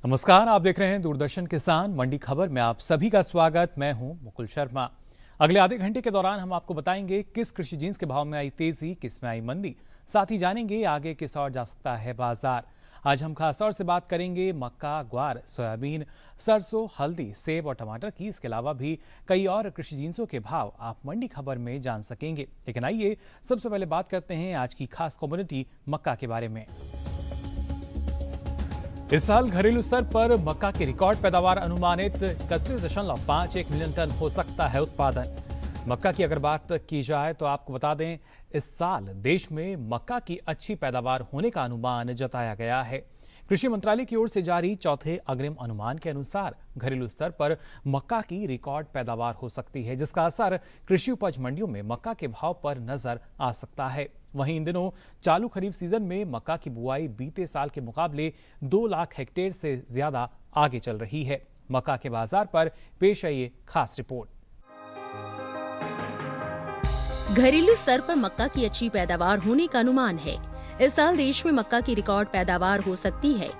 नमस्कार, आप देख रहे हैं दूरदर्शन किसान मंडी खबर में आप सभी का स्वागत। मैं हूं मुकुल शर्मा। अगले आधे घंटे के दौरान हम आपको बताएंगे किस कृषि जींस के भाव में आई तेजी, किस में आई मंदी। साथ ही जानेंगे आगे किस ओर जा सकता है बाजार। आज हम खास तौर से बात करेंगे मक्का, ग्वार, सोयाबीन, सरसों, हल्दी, सेब और टमाटर की। इसके अलावा भी कई और कृषि जींसों के भाव आप मंडी खबर में जान सकेंगे। लेकिन आइए सबसे पहले बात करते हैं आज की खास कम्युनिटी मक्का के बारे में। इस साल घरेलू स्तर पर मक्का की रिकॉर्ड पैदावार अनुमानित 31.51 मिलियन टन हो सकता है उत्पादन। मक्का की अगर बात की जाए तो आपको बता दें, इस साल देश में मक्का की अच्छी पैदावार होने का अनुमान जताया गया है। कृषि मंत्रालय की ओर से जारी चौथे अग्रिम अनुमान के अनुसार घरेलू स्तर पर मक्का की रिकॉर्ड पैदावार हो सकती है, जिसका असर कृषि उपज मंडियों में मक्का के भाव पर नजर आ सकता है। वहीं इन दिनों चालू खरीफ सीजन में मक्का की बुआई बीते साल के मुकाबले 2 लाख हेक्टेयर से ज्यादा आगे चल रही है। मक्का के बाजार पर पेश है ये खास रिपोर्ट। घरेलू स्तर पर मक्का की अच्छी पैदावार होने का अनुमान है। इस साल देश में मक्का की रिकॉर्ड पैदावार हो सकती है।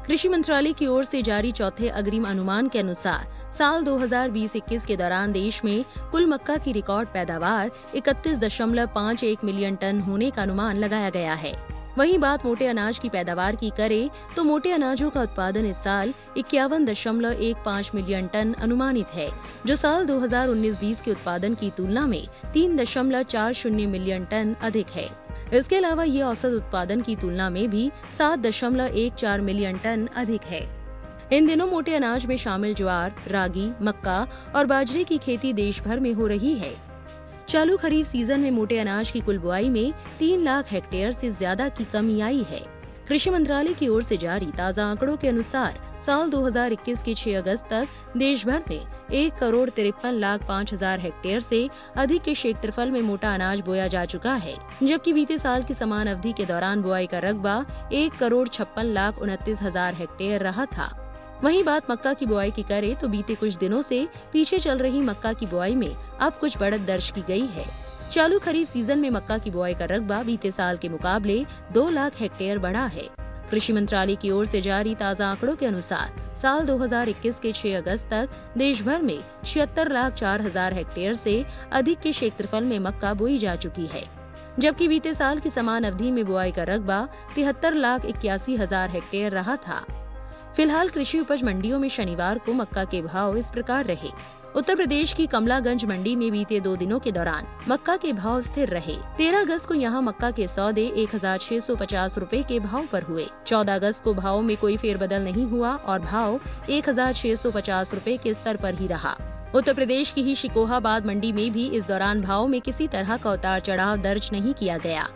कृषि मंत्रालय की ओर से जारी चौथे अग्रिम अनुमान के अनुसार साल 2020-21 के दौरान देश में कुल मक्का की रिकॉर्ड पैदावार 31.51 मिलियन टन होने का अनुमान लगाया गया है। वहीं बात मोटे अनाज की पैदावार की करें तो मोटे अनाजों का उत्पादन इस साल 51.15 मिलियन टन अनुमानित है, जो साल 2019-20 के उत्पादन की तुलना में 3.40 मिलियन टन अधिक है। इसके अलावा ये औसत उत्पादन की तुलना में भी 7.14 मिलियन टन अधिक है। इन दिनों मोटे अनाज में शामिल ज्वार, रागी, मक्का और बाजरे की खेती देश भर में हो रही है। चालू खरीफ सीजन में मोटे अनाज की कुल बुआई में 3 लाख हेक्टेयर से ज्यादा की कमी आई है। कृषि मंत्रालय की ओर से जारी ताजा आंकड़ों के अनुसार साल 2021 के 6 अगस्त तक देश भर में 1,53,05,000 हेक्टेयर से अधिक के क्षेत्रफल में मोटा अनाज बोया जा चुका है, जबकि बीते साल की समान अवधि के दौरान बुआई का रकबा 1,56,29,000 हेक्टेयर रहा था। वहीं बात मक्का की बुआई की करें तो बीते कुछ दिनों से पीछे चल रही मक्का की बुआई में अब कुछ बढ़त दर्ज की गई है। चालू खरीफ सीजन में मक्का की बुआई का रकबा बीते साल के मुकाबले 2 लाख हेक्टेयर बढ़ा है। कृषि मंत्रालय की ओर से जारी ताजा आंकड़ों के अनुसार साल 2021 के 6 अगस्त तक देश भर में 76,04,000 हेक्टेयर से अधिक के क्षेत्रफल में मक्का बोई जा चुकी है, जबकि बीते साल की समान अवधि में बुआई का रकबा 73,81,000 हेक्टेयर रहा था। फिलहाल कृषि उपज मंडियों में शनिवार को मक्का के भाव इस प्रकार रहे। उत्तर प्रदेश की कमलागंज मंडी में बीते 2 दिनों के दौरान मक्का के भाव स्थिर रहे। 13 अगस्त को यहां मक्का के सौदे 1,650 रुपए के भाव पर हुए। 14 अगस्त को भाव में कोई फेरबदल नहीं हुआ और भाव 1,650 रुपए के स्तर पर ही रहा। उत्तर प्रदेश की ही शिकोहाबाद मंडी में भी इस दौरान भाव में किसी तरह का उतार चढ़ाव दर्ज नहीं किया गया।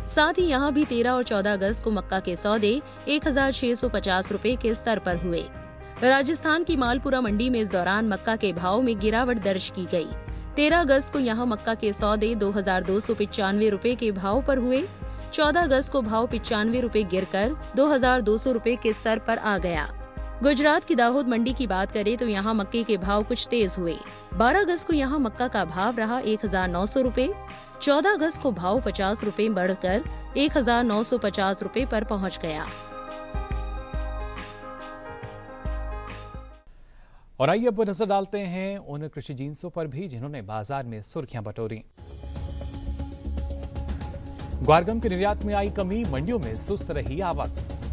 साथ ही यहां भी 13 और 14 अगस्त को मक्का के सौदे 1,650 रुपए के स्तर पर हुए। राजस्थान की मालपुरा मंडी में इस दौरान मक्का के भाव में गिरावट दर्ज की गई। 13 अगस्त को यहां मक्का के सौदे 2,295 रुपए के भाव पर हुए। 14 अगस्त को भाव 95 रुपए गिरकर 2,200 रुपए के स्तर पर आ गया। गुजरात की दाहोद मंडी की बात करें तो यहां मक्के के भाव कुछ तेज हुए। 12 अगस्त को यहां मक्का का भाव रहा 1,900 रुपए। 14 अगस्त को भाव 50 रुपए बढ़कर 1,950 रुपए पर पहुंच गया। और आइए अब नजर डालते हैं उन कृषि जींसों पर भी जिन्होंने बाजार में सुर्खियां बटोरी। ग्वारगम के निर्यात में आई कमी, मंडियों में सुस्त रही आवक।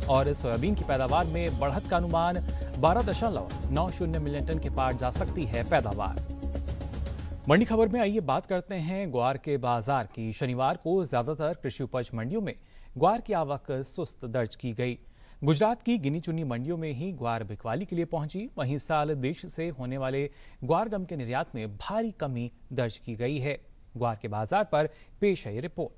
और सोयाबीन की पैदावार में बढ़त का अनुमान 12.90 मिलियन टन के पार जा सकती है पैदावार। मंडी खबर में आइए बात करते हैं ग्वार के बाजार की। शनिवार को ज्यादातर कृषि उपज मंडियों में ग्वार की आवक सुस्त दर्ज की गई। गुजरात की गिनी चुनी मंडियों में ही ग्वार बिकवाली के लिए पहुंची। वहीं इस साल देश से होने वाले ग्वार गम के निर्यात में भारी कमी दर्ज की गई है। ग्वार के बाजार पर पेश है ये रिपोर्ट।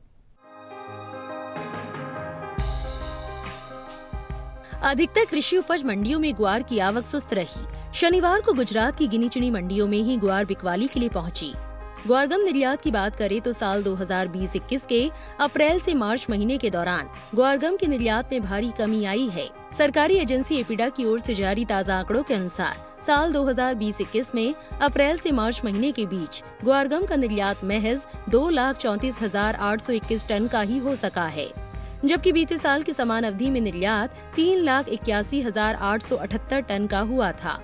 अधिकतर कृषि उपज मंडियों में ग्वार की आवक सुस्त रही। शनिवार को गुजरात की गिनी चुनी मंडियों में ही ग्वार बिकवाली के लिए पहुंची। ग्वारगम निर्यात की बात करें तो साल 2020-21 के अप्रैल से मार्च महीने के दौरान ग्वारगम के निर्यात में भारी कमी आई है। सरकारी एजेंसी एपिडा की ओर से जारी ताजा आंकड़ों के अनुसार साल 2020-21 में अप्रैल से मार्च महीने के बीच ग्वारगम का निर्यात महज 2,34,821 टन का ही हो सका है। जबकि बीते साल के समान अवधि में निर्यात 3,81,878 टन का हुआ था।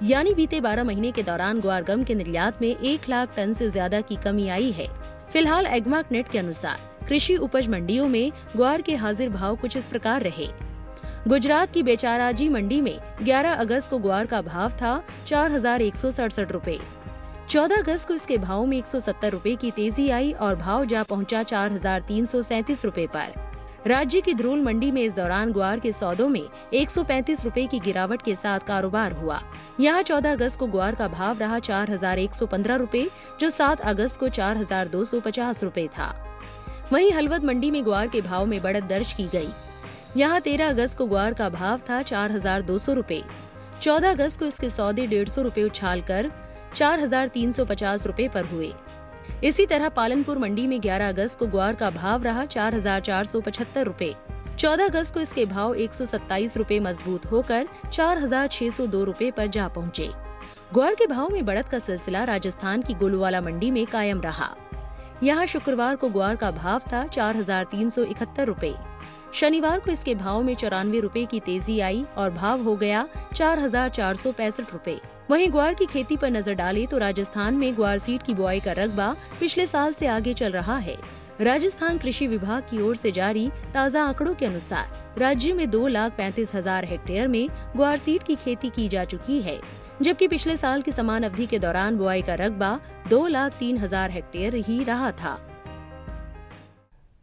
यानी बीते 12 महीने के दौरान ग्वार गम के निर्यात में 1 लाख टन से ज्यादा की कमी आई है। फिलहाल एग्मार्कनेट के अनुसार कृषि उपज मंडियों में ग्वार के हाजिर भाव कुछ इस प्रकार रहे। गुजरात की बेचाराजी मंडी में 11 अगस्त को ग्वार का भाव था 4,167 रुपए। 14 अगस्त को इसके भाव में 170 रुपए की तेजी आई और भाव जा पहुंचा 4,337 रुपए पर। राज्य की ध्रुल मंडी में इस दौरान ग्वार के सौदों में 135 रुपए की गिरावट के साथ कारोबार हुआ। यहाँ 14 अगस्त को ग्वार का भाव रहा 4,115 रुपए, जो 7 अगस्त को 4,250 रुपए था। वहीं हलवद मंडी में ग्वार के भाव में बढ़त दर्ज की गई। यहाँ 13 अगस्त को ग्वार का भाव था 4,200 रुपए। 14 अगस्त को इसके सौदे 150 रुपए उछालकर 4,350 रुपए पर हुए। इसी तरह पालनपुर मंडी में 11 अगस्त को ग्वार का भाव रहा 4,475 रुपए। 14 अगस्त को इसके भाव 127 रुपए मजबूत होकर 4,602 रुपए पर जा पहुंचे। ग्वार के भाव में बढ़त का सिलसिला राजस्थान की गोलूवाला मंडी में कायम रहा। यहाँ शुक्रवार को ग्वार का भाव था 4,371 रुपए। शनिवार को इसके भाव में 94 रुपए की तेजी आई और भाव हो गया 4,465 रुपए। वहीं ग्वार की खेती पर नजर डालें तो राजस्थान में ग्वार सीड की बुआई का रकबा पिछले साल से आगे चल रहा है। राजस्थान कृषि विभाग की ओर से जारी ताज़ा आंकड़ों के अनुसार राज्य में 2,35,000 हेक्टेयर में ग्वार सीड की खेती की जा चुकी है, जबकि पिछले साल की समान अवधि के दौरान बुआई का रकबा 2,03,000 हेक्टेयर ही रहा था।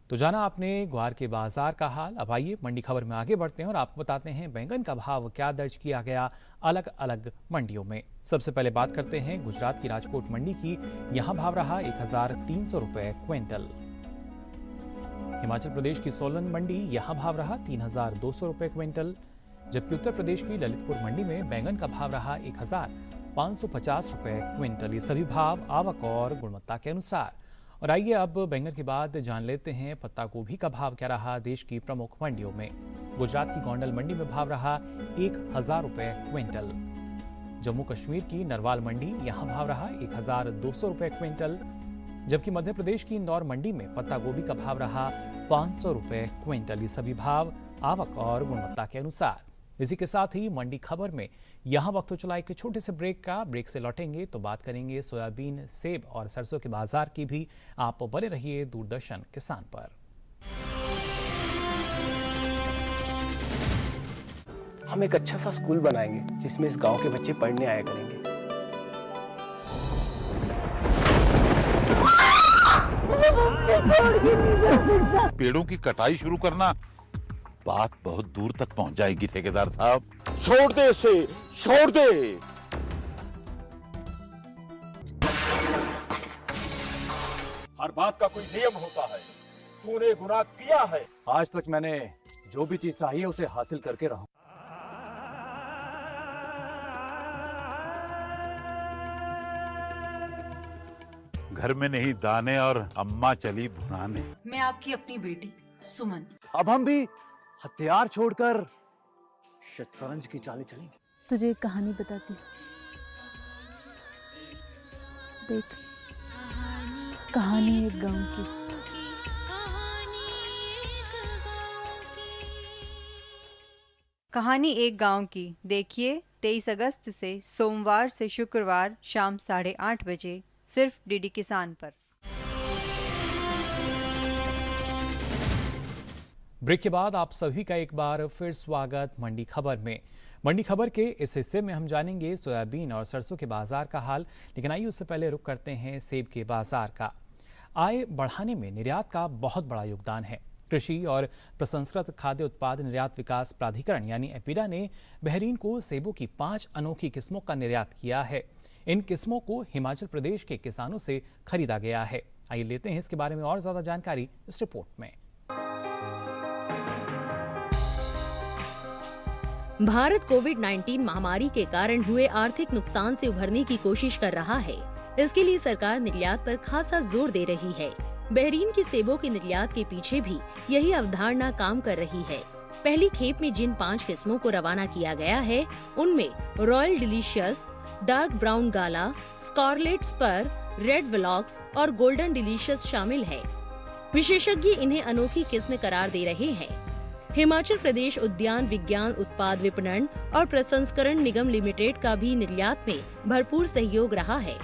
तो जाना आपने ग्वार के बाजार का हाल। अब आइए मंडी खबर में आगे बढ़ते हैं और आपको बताते हैं बैंगन का भाव क्या दर्ज किया गया अलग अलग मंडियों में। सबसे पहले बात करते हैं गुजरात की राजकोट मंडी की। यहाँ भाव रहा 1,300 रुपए क्विंटल। हिमाचल प्रदेश की सोलन मंडी, यहाँ भाव रहा 3,200 रुपए क्विंटल। जबकि उत्तर प्रदेश की ललितपुर मंडी में बैंगन का भाव रहा 1,550 रुपए क्विंटल। ये सभी भाव आवक और गुणवत्ता के अनुसार। और आइए अब बैंगन के बाद जान लेते हैं पत्ता गोभी का भाव क्या रहा देश की प्रमुख मंडियों में। गुजरात की गोंडल मंडी में भाव रहा 1,000 रुपए क्विंटल। जम्मू कश्मीर की नरवाल मंडी, यहाँ भाव रहा 1,200 रुपए क्विंटल। जबकि मध्य प्रदेश की इंदौर मंडी में पत्ता गोभी का भाव रहा 500 रुपए क्विंटल। ये सभी भाव आवक और गुणवत्ता के अनुसार। इसी के साथ ही मंडी खबर में यहाँ वक्त हो चला एक छोटे से ब्रेक का। ब्रेक से लौटेंगे तो बात करेंगे सोयाबीन, सेब और सरसों के बाजार की भी। आप बने रहिए दूरदर्शन किसान पर। हम एक अच्छा सा स्कूल बनाएंगे जिसमें इस गांव के बच्चे पढ़ने आया करेंगे। पेड़ों की कटाई शुरू करना बात बहुत दूर तक पहुंच जाएगी ठेकेदार साहब। छोड़ दे इसे, छोड़ दे। हर बात का कोई नियम होता है। तूने गुनाह किया है। आज तक मैंने जो भी चीज चाहिए उसे हासिल करके रहा। घर में नहीं दाने और अम्मा चली भुनाने। मैं आपकी अपनी बेटी सुमन। अब हम भी हथियार छोड़कर शतरंज की चालें चलेंगे। तुझे एक कहानी बताती हूँ। देख, कहानी एक गांव की। कहानी एक गांव की। देखिए 23 अगस्त से सोमवार से शुक्रवार शाम 8:30 बजे सिर्फ डीडी किसान पर। ब्रेक के बाद आप सभी का एक बार फिर स्वागत मंडी खबर में। मंडी खबर के इस हिस्से में हम जानेंगे सोयाबीन और सरसों के बाजार का हाल, लेकिन आइए उससे पहले रुक करते हैं सेब के बाजार का। आय बढ़ाने में निर्यात का बहुत बड़ा योगदान है। कृषि और प्रसंस्कृत खाद्य उत्पाद निर्यात विकास प्राधिकरण यानी एपीडा ने बहरीन को सेबों की 5 अनोखी किस्मों का निर्यात किया है। इन किस्मों को हिमाचल प्रदेश के किसानों से खरीदा गया है। आइए लेते हैं इसके बारे में और ज्यादा जानकारी इस रिपोर्ट में। भारत कोविड-19 महामारी के कारण हुए आर्थिक नुकसान से उभरने की कोशिश कर रहा है। इसके लिए सरकार निर्यात पर खासा जोर दे रही है। बहरीन की सेबों के निर्यात के पीछे भी यही अवधारणा काम कर रही है। पहली खेप में जिन 5 किस्मों को रवाना किया गया है, उनमें रॉयल डिलीशियस, डार्क ब्राउन गाला, स्कारलेट स्पर, रेड वेलॉक्स और गोल्डन डिलीशियस शामिल है। विशेषज्ञ इन्हें अनोखी किस्म करार दे रहे हैं। हिमाचल प्रदेश उद्यान विज्ञान उत्पाद विपणन और प्रसंस्करण निगम लिमिटेड का भी निर्यात में भरपूर सहयोग रहा है।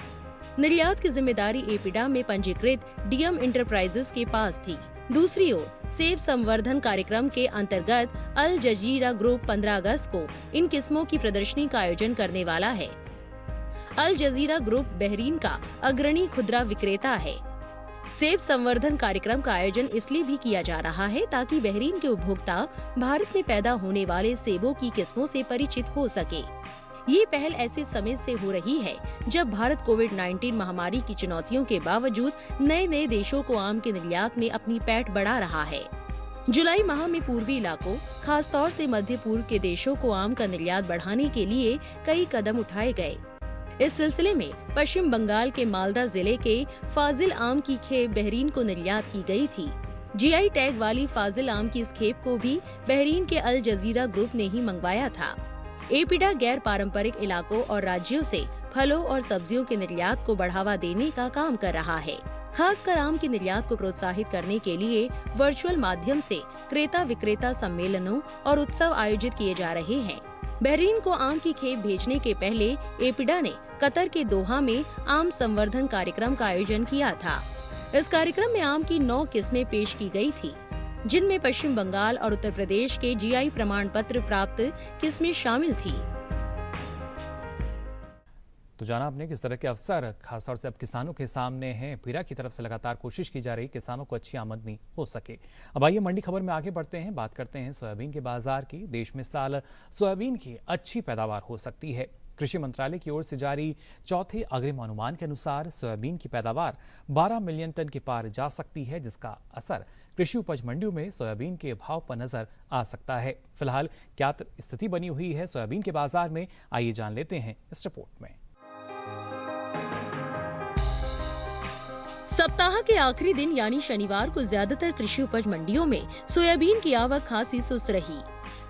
निर्यात की जिम्मेदारी एपिडा में पंजीकृत डीएम इंटरप्राइजेस के पास थी। दूसरी ओर सेब संवर्धन कार्यक्रम के अंतर्गत अल जजीरा ग्रुप 15 अगस्त को इन किस्मों की प्रदर्शनी का आयोजन करने वाला है। अल जजीरा ग्रुप बहरीन का अग्रणी खुदरा विक्रेता है। सेब संवर्धन कार्यक्रम का आयोजन इसलिए भी किया जा रहा है ताकि बहरीन के उपभोक्ता भारत में पैदा होने वाले सेबों की किस्मों से परिचित हो सके। ये पहल ऐसे समय से हो रही है जब भारत कोविड-19 महामारी की चुनौतियों के बावजूद नए नए देशों को आम के निर्यात में अपनी पैठ बढ़ा रहा है। जुलाई माह में पूर्वी इलाकों, खासतौर से मध्य पूर्व के देशों को आम का निर्यात बढ़ाने के लिए कई कदम उठाए गए। इस सिलसिले में पश्चिम बंगाल के मालदा जिले के फाजिल आम की खेप बहरीन को निर्यात की गई थी। जीआई टैग वाली फाजिल आम की इस खेप को भी बहरीन के अल जजीरा ग्रुप ने ही मंगवाया था। एपिडा गैर पारंपरिक इलाकों और राज्यों से फलों और सब्जियों के निर्यात को बढ़ावा देने का काम कर रहा है। खासकर आम के निर्यात को प्रोत्साहित करने के लिए वर्चुअल माध्यम से क्रेता विक्रेता सम्मेलनों और उत्सव आयोजित किए जा रहे हैं। बहरीन को आम की खेप भेजने के पहले एपिडा ने कतर के दोहा में आम संवर्धन कार्यक्रम का आयोजन किया था। इस कार्यक्रम में आम की 9 किस्में पेश की गई थी, जिनमें पश्चिम बंगाल और उत्तर प्रदेश के जीआई प्रमाण पत्र प्राप्त किस्में शामिल थी। तो जाना आपने किस तरह के अवसर खासतौर से अब किसानों के सामने हैं। पीरा की तरफ से लगातार कोशिश की जा रही किसानों को अच्छी आमदनी हो सके। अब आइए मंडी खबर में आगे बढ़ते हैं, बात करते हैं सोयाबीन के बाजार की। देश में साल सोयाबीन की अच्छी पैदावार हो सकती है। कृषि मंत्रालय की ओर से जारी चौथे अग्रिम अनुमान के अनुसार सोयाबीन की पैदावार 12 मिलियन टन के पार जा सकती है, जिसका असर कृषि उपज मंडियों में सोयाबीन के भाव पर नजर आ सकता है। फिलहाल क्या स्थिति बनी हुई है सोयाबीन के बाजार में, आइए जान लेते हैं इस रिपोर्ट में। सप्ताह के आखिरी दिन यानी शनिवार को ज्यादातर कृषि उपज मंडियों में सोयाबीन की आवक खासी सुस्त रही।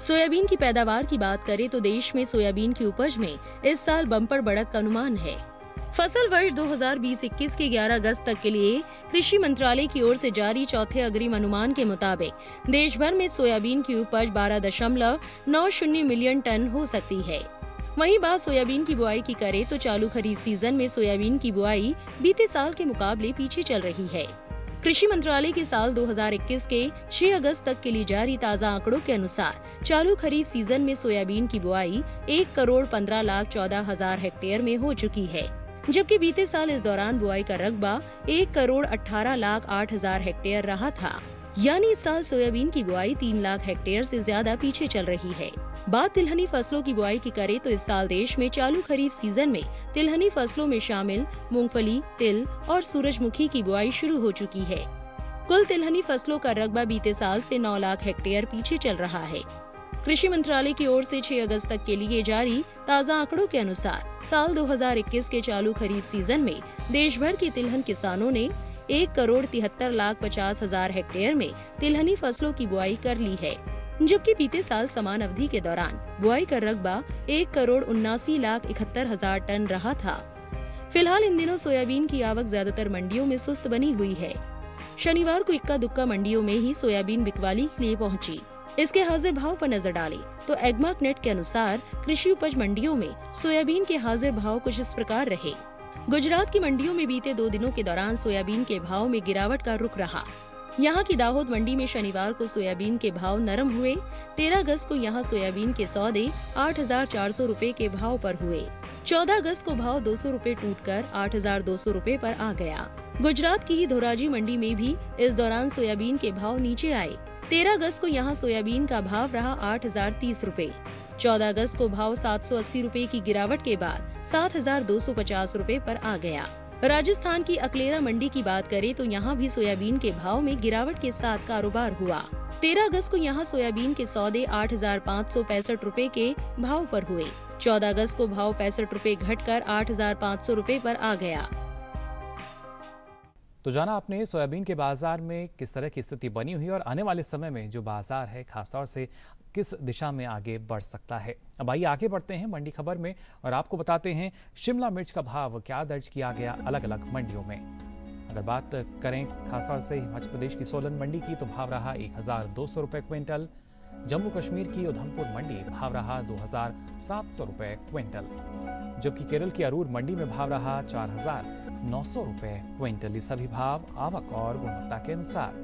सोयाबीन की पैदावार की बात करें तो देश में सोयाबीन की उपज में इस साल बम्पर बढ़त का अनुमान है। फसल वर्ष 2020-21 के 11 अगस्त तक के लिए कृषि मंत्रालय की ओर से जारी चौथे अग्रिम अनुमान के मुताबिक देश भर में सोयाबीन की उपज 12.90 मिलियन टन हो सकती है। वहीं बात सोयाबीन की बुआई की करें तो चालू खरीफ सीजन में सोयाबीन की बुआई बीते साल के मुकाबले पीछे चल रही है। कृषि मंत्रालय के साल 2021 के 6 अगस्त तक के लिए जारी ताज़ा आंकड़ों के अनुसार चालू खरीफ सीजन में सोयाबीन की बुआई 1,15,14,000 हेक्टेयर में हो चुकी है, जबकि बीते साल इस दौरान बुआई का रकबा 1,18,08,000 हेक्टेयर रहा था। यानी इस साल सोयाबीन की बुआई 3 लाख हेक्टेयर से ज्यादा पीछे चल रही है। बात तिलहनी फसलों की बुआई की करें तो इस साल देश में चालू खरीफ सीजन में तिलहनी फसलों में शामिल मूंगफली, तिल और सूरजमुखी की बुआई शुरू हो चुकी है। कुल तिलहनी फसलों का रकबा बीते साल से 9 लाख हेक्टेयर पीछे चल रहा है। कृषि मंत्रालय की ओर से 6 अगस्त तक के लिए जारी ताज़ा आंकड़ों के अनुसार साल 2021 के चालू खरीफ सीजन में देश भर के तिलहन किसानों ने 1,73,50,000 हेक्टेयर में तिलहनी फसलों की बुआई कर ली है, जबकि बीते साल समान अवधि के दौरान बुआई का रकबा 1,79,71,000 टन रहा था। फिलहाल इन दिनों सोयाबीन की आवक ज्यादातर मंडियों में सुस्त बनी हुई है। शनिवार को इक्का दुक्का मंडियों में ही सोयाबीन बिकवाली के लिए पहुंची। इसके हाजिर भाव पर नजर डालें तो एग्मार्क नेट के अनुसार कृषि उपज मंडियों में सोयाबीन के हाजिर भाव कुछ इस प्रकार रहे। गुजरात की मंडियों में बीते 2 दिनों के दौरान सोयाबीन के भाव में गिरावट का रुख रहा। यहाँ की दाहोद मंडी में शनिवार को सोयाबीन के भाव नरम हुए। 13 अगस्त को यहाँ सोयाबीन के सौदे 8,400 रुपए के भाव पर हुए। 14 अगस्त को भाव 200 रुपए टूटकर 8,200 रुपए पर आ गया। गुजरात की ही धोराजी मंडी में भी इस दौरान सोयाबीन के भाव नीचे आए। 13 अगस्त को यहाँ सोयाबीन का भाव रहा 8,030 रुपए। 14 अगस्त को भाव 780 रुपए की गिरावट के बाद 7,250 रुपए पर आ गया। राजस्थान की अकलेरा मंडी की बात करें तो यहाँ भी सोयाबीन के भाव में गिरावट के साथ कारोबार हुआ। 13 अगस्त को यहाँ सोयाबीन के सौदे 8,565 रुपए के भाव पर हुए। 14 अगस्त को भाव 65 रुपए घटकर 8,500 रुपए पर आ गया। तो जाना आपने सोयाबीन के बाजार में किस तरह की स्थिति बनी हुई और आने वाले समय में जो बाजार है खासतौर से किस दिशा में आगे बढ़ सकता है। अब आइए आगे बढ़ते हैं मंडी खबर में और आपको बताते हैं शिमला मिर्च का भाव क्या दर्ज किया गया अलग अलग मंडियों में। अगर बात करें खासतौर से हिमाचल प्रदेश की सोलन मंडी की तो भाव रहा 1,200 रुपए क्विंटल। जम्मू कश्मीर की उधमपुर मंडी भाव रहा 2,700 रुपए क्विंटल, जबकि केरल की अरूर मंडी में भाव रहा 4,900 रुपए क्विंटल। ये सभी भाव आवक और गुणवत्ता के अनुसार।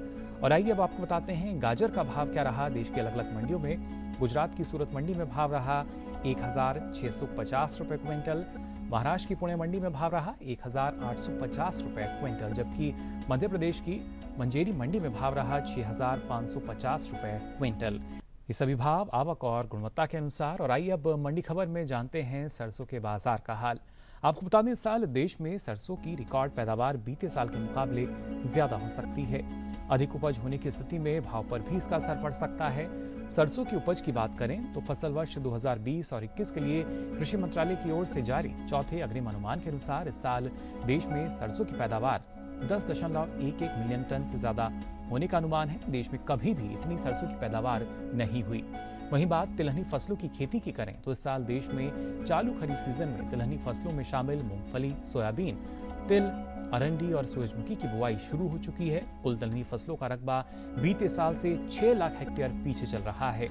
और आइए अब आपको बताते हैं गाजर का भाव क्या रहा देश की अलग अलग मंडियों में। गुजरात की सूरत मंडी में भाव रहा 1,650 रुपए क्विंटल। महाराष्ट्र की पुणे मंडी में भाव रहा 1,850 रुपए क्विंटल, जबकि मध्य प्रदेश की मंजेरी मंडी में भाव रहा 6,550 रुपए क्विंटल। ये सभी भाव आवक और गुणवत्ता के अनुसार। और आइए अब मंडी खबर में जानते हैं सरसों के बाजार का हाल। आपको बता दें इस साल देश में सरसों की रिकॉर्ड पैदावार बीते साल के मुकाबले ज्यादा हो सकती है। अधिक उपज होने की स्थिति में भाव पर भी इसका असर पड़ सकता है। सरसों की उपज की बात करें तो फसल वर्ष 2020 और 21 के लिए कृषि मंत्रालय की ओर से जारी चौथे अग्रिम अनुमान के अनुसार इस साल देश में सरसों की पैदावार 10.11 मिलियन टन से ज्यादा होने का अनुमान है। देश में कभी भी इतनी सरसों की पैदावार नहीं हुई। वहीं बात तिलहनी फसलों की खेती की करें तो इस साल देश में चालू खरीफ सीजन में तिलहनी फसलों में शामिल मूंगफली, सोयाबीन, तिल, अरंडी और सूरजमुखी की बुआई शुरू हो चुकी है। कुल तिलहनी फसलों का रकबा बीते साल से 6 लाख हेक्टेयर पीछे चल रहा है।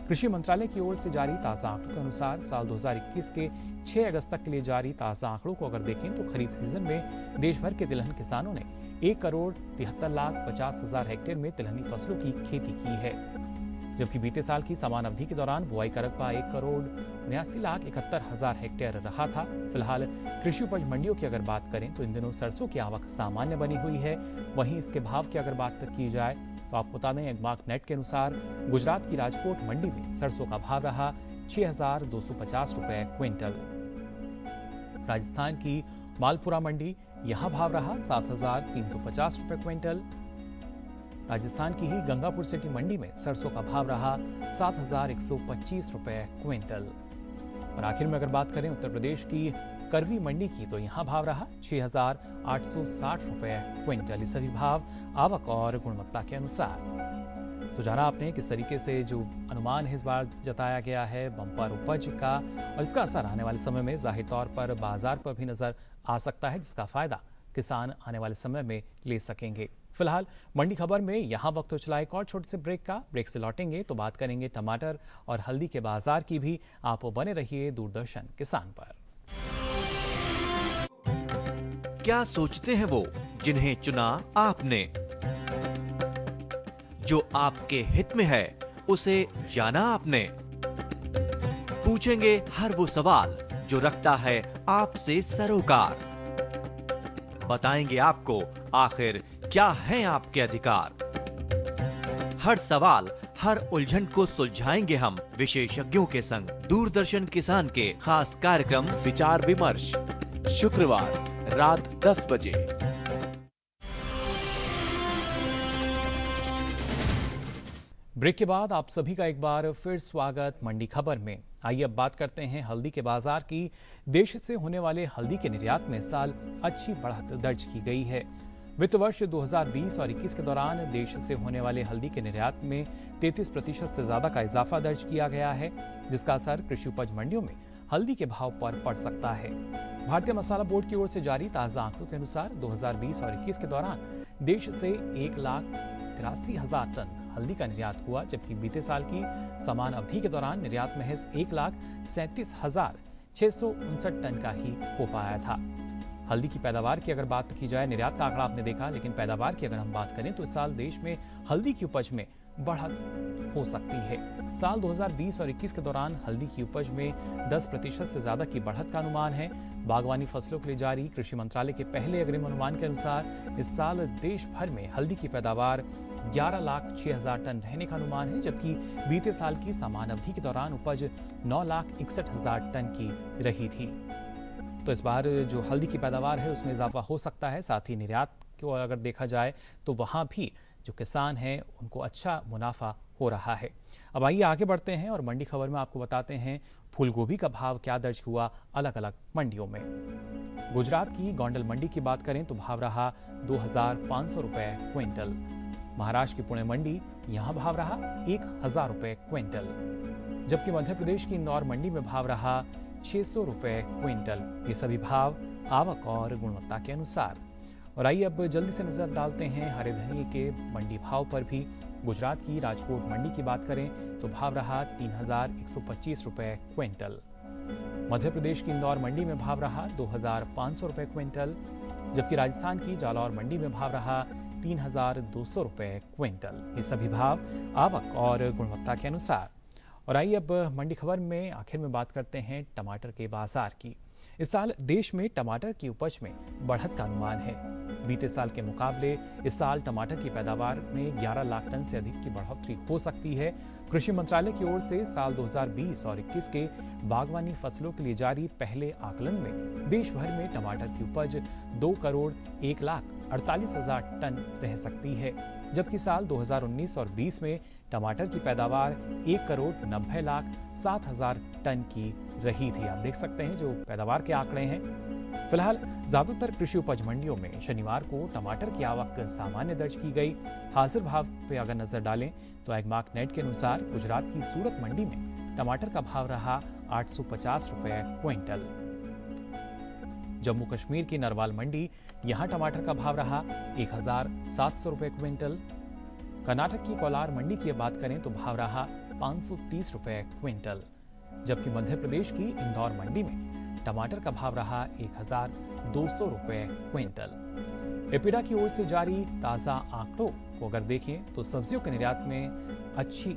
कृषि मंत्रालय की ओर से जारी ताज़ा आंकड़ों के अनुसार साल 2021 के 6 अगस्त तक के लिए जारी ताज़ा आंकड़ों को अगर देखें तो खरीफ सीजन में देश भर के तिलहन किसानों ने 1,73,50,000 हेक्टेयर में तिलहनी फसलों की खेती की है, जबकि बीते साल की समान अवधि के दौरान बुआई का रकबा 1,79,71,000 हेक्टेयर रहा था। फिलहाल कृषि उपज मंडियों की अगर बात करें तो इन दिनों सरसों की आवक सामान्य बनी हुई है। वहीं इसके भाव की अगर बात की जाए तो आपको बता दें एग्मार्क नेट के अनुसार गुजरात की राजकोट मंडी में सरसों का भाव रहा 6,250 रुपए क्विंटल। राजस्थान की मालपुरा मंडी यहां भाव रहा 7,350 रुपए क्विंटल। राजस्थान की ही गंगापुर सिटी मंडी में सरसों का भाव रहा 7,125 रुपए क्विंटल। और आखिर में अगर बात करें उत्तर प्रदेश की करवी मंडी की तो यहां भाव रहा 6,860 रुपए क्विंटल। ये सभी भाव आवक और गुणवत्ता के अनुसार। तो जाना आपने किस तरीके से जो अनुमान है इस बार जताया गया है बम्पर उपज का, और इसका असर आने वाले समय में जाहिर तौर पर बाजार पर भी नजर आ सकता है, जिसका फायदा किसान आने वाले समय में ले सकेंगे। फिलहाल मंडी खबर में यहाँ वक्त हो चला एक और छोटे से ब्रेक का। ब्रेक से लौटेंगे तो बात करेंगे टमाटर और हल्दी के बाजार की भी। आप बने रहिए दूरदर्शन किसान पर। क्या सोचते हैं वो जिन्हें चुना आपने? जो आपके हित में है उसे जाना आपने। पूछेंगे हर वो सवाल जो रखता है आपसे सरोकार। बताएंगे आपको आखिर क्या है आपके अधिकार। हर सवाल, हर उलझन को सुलझाएंगे हम विशेषज्ञों के संग। दूरदर्शन किसान के खास कार्यक्रम विचार विमर्श, शुक्रवार रात 10 बजे। ब्रेक के बाद आप सभी का एक बार फिर स्वागत मंडी खबर में। आइए अब बात करते हैं हल्दी के बाजार की। देश से होने वाले हल्दी के निर्यात में इस साल अच्छी बढ़त दर्ज की गई है। वित्त वर्ष 2020 और 21 के दौरान देश से होने वाले हल्दी के निर्यात में 33% से ज्यादा का इजाफा दर्ज किया गया है, जिसका असर कृषि उपज मंडियों में हल्दी के भाव पर पड़ सकता है। भारतीय मसाला बोर्ड की ओर से जारी ताजा आंकड़ों के अनुसार 2020 और 21 के दौरान देश से 1,83,000 टन हल्दी का निर्यात हुआ, जबकि बीते साल की समान अवधि के दौरान निर्यात महज 1,37,659 टन का ही हो पाया था। हल्दी की पैदावार की अगर बात की जाए, निर्यात का आंकड़ा आपने देखा, लेकिन पैदावार की अगर हम बात करें तो इस साल देश में हल्दी की उपज में बढ़त हो सकती है। साल 2020 और 21 के दौरान हल्दी की उपज में 10% से ज्यादा की बढ़त का अनुमान है। बागवानी फसलों के लिए जारी कृषि मंत्रालय के पहले अग्रिम अनुमान के अनुसार इस साल देश भर में हल्दी की पैदावार 11,06,000 टन रहने का अनुमान है, जबकि बीते साल की समान अवधि के दौरान उपज 9,61,000 टन की रही थी। तो इस बार जो हल्दी की पैदावार है उसमें इजाफा हो सकता है। साथ ही निर्यात को अगर देखा जाए तो वहाँ भी जो किसान हैं उनको अच्छा मुनाफा हो रहा है। अब आइए आगे बढ़ते हैं और मंडी खबर में आपको बताते हैं फूलगोभी का भाव क्या दर्ज हुआ अलग अलग मंडियों में। गुजरात की गोंडल मंडी की बात करें तो भाव रहा 2,500 रुपए क्विंटल। महाराष्ट्र की पुणे मंडी यहाँ भाव रहा 1,000 रुपए क्विंटल, जबकि मध्य प्रदेश की इंदौर मंडी में भाव रहा 600 रुपए क्विंटल। ये सभी भाव आवक और गुणवत्ता के अनुसार। और आइए अब जल्दी से नजर डालते हैं हरे धनिये के मंडी भाव पर भी। गुजरात की राजकोट मंडी की बात करें तो भाव रहा 3,125 रुपए क्विंटल। मध्य प्रदेश की इंदौर मंडी में भाव रहा 2,500 रुपए क्विंटल, जबकि राजस्थान की जालौर मंडी में भाव रहा 3,200 रुपए क्विंटल। ये सभी भाव आवक और गुणवत्ता के अनुसार। और आइए अब मंडी खबर में आखिर में बात करते हैं टमाटर के बाजार की। इस साल देश में टमाटर की उपज में बढ़त का अनुमान है। बीते साल के मुकाबले इस साल टमाटर की पैदावार में 11 लाख टन से अधिक की बढ़ोतरी हो सकती है। कृषि मंत्रालय की ओर से साल 2020 और 21 के बागवानी फसलों के लिए जारी पहले आकलन में देश भर में टमाटर की उपज 2,01,48,000 टन रह सकती है, जबकि साल 2019 और 20 में टमाटर की पैदावार 1,90,07,000 टन की रही थी। आप देख सकते हैं जो पैदावार के आंकड़े हैं। फिलहाल ज्यादातर कृषि उपज मंडियों में शनिवार को टमाटर की आवक सामान्य दर्ज की गई। हाजिर भाव पे अगर नजर डालें तो एगमार्क नेट के अनुसार गुजरात की सूरत मंडी में टमाटर का भाव रहा 850 रुपए क्विंटल। जम्मू कश्मीर की नरवाल मंडी, यहां टमाटर का भाव रहा 1,700 रुपए क्विंटल। कर्नाटक की कोलार मंडी की बात करें तो भाव रहा 530 रुपए क्विंटल, जबकि मध्य प्रदेश की इंदौर मंडी में टमाटर का भाव रहा 1,200 रुपए क्विंटल। एपीडा की ओर से जारी ताजा आंकड़ों को अगर देखें तो सब्जियों के निर्यात में अच्छी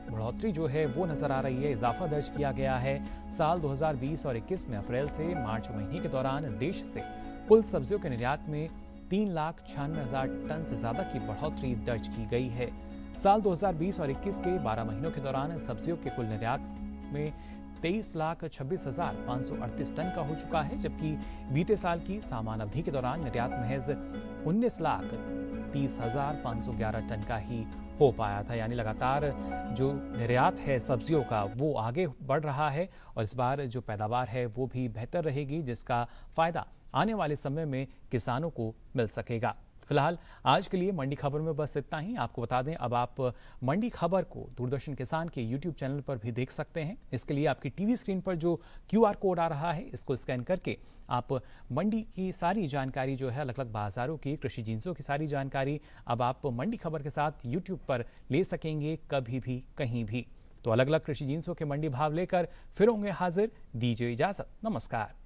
बढ़ोतरी जो है वो नजर आ रही है। इजाफा दर्ज किया गया है। साल 2020 और 21 में अप्रैल से मार्च महीने के दौरान देश से कुल सब्जियों के निर्यात में 3,96,000 टन से ज्यादा की बढ़ोतरी दर्ज की गई है। साल 2020 और 21 के 12 महीनों के दौरान सब्जियों के कुल निर्यात में 23,26,538 टन का हो चुका है, जबकि बीते साल की समान अवधि के दौरान निर्यात महज 19,30,511 टन का ही हो पाया था। यानी लगातार जो निर्यात है सब्जियों का वो आगे बढ़ रहा है और इस बार जो पैदावार है वो भी बेहतर रहेगी, जिसका फायदा आने वाले समय में किसानों को मिल सकेगा। फिलहाल आज के लिए मंडी खबर में बस इतना ही। आपको बता दें अब आप मंडी खबर को दूरदर्शन किसान के YouTube चैनल पर भी देख सकते हैं। इसके लिए आपकी टीवी स्क्रीन पर जो QR कोड आ रहा है इसको स्कैन करके आप मंडी की सारी जानकारी जो है अलग अलग बाजारों की, कृषि जिन्सों की सारी जानकारी अब आप मंडी खबर के साथ YouTube पर ले सकेंगे, कभी भी कहीं भी। तो अलग अलग कृषि जिन्सों के मंडी भाव लेकर फिर होंगे हाजिर। दीजिए इजाजत, नमस्कार।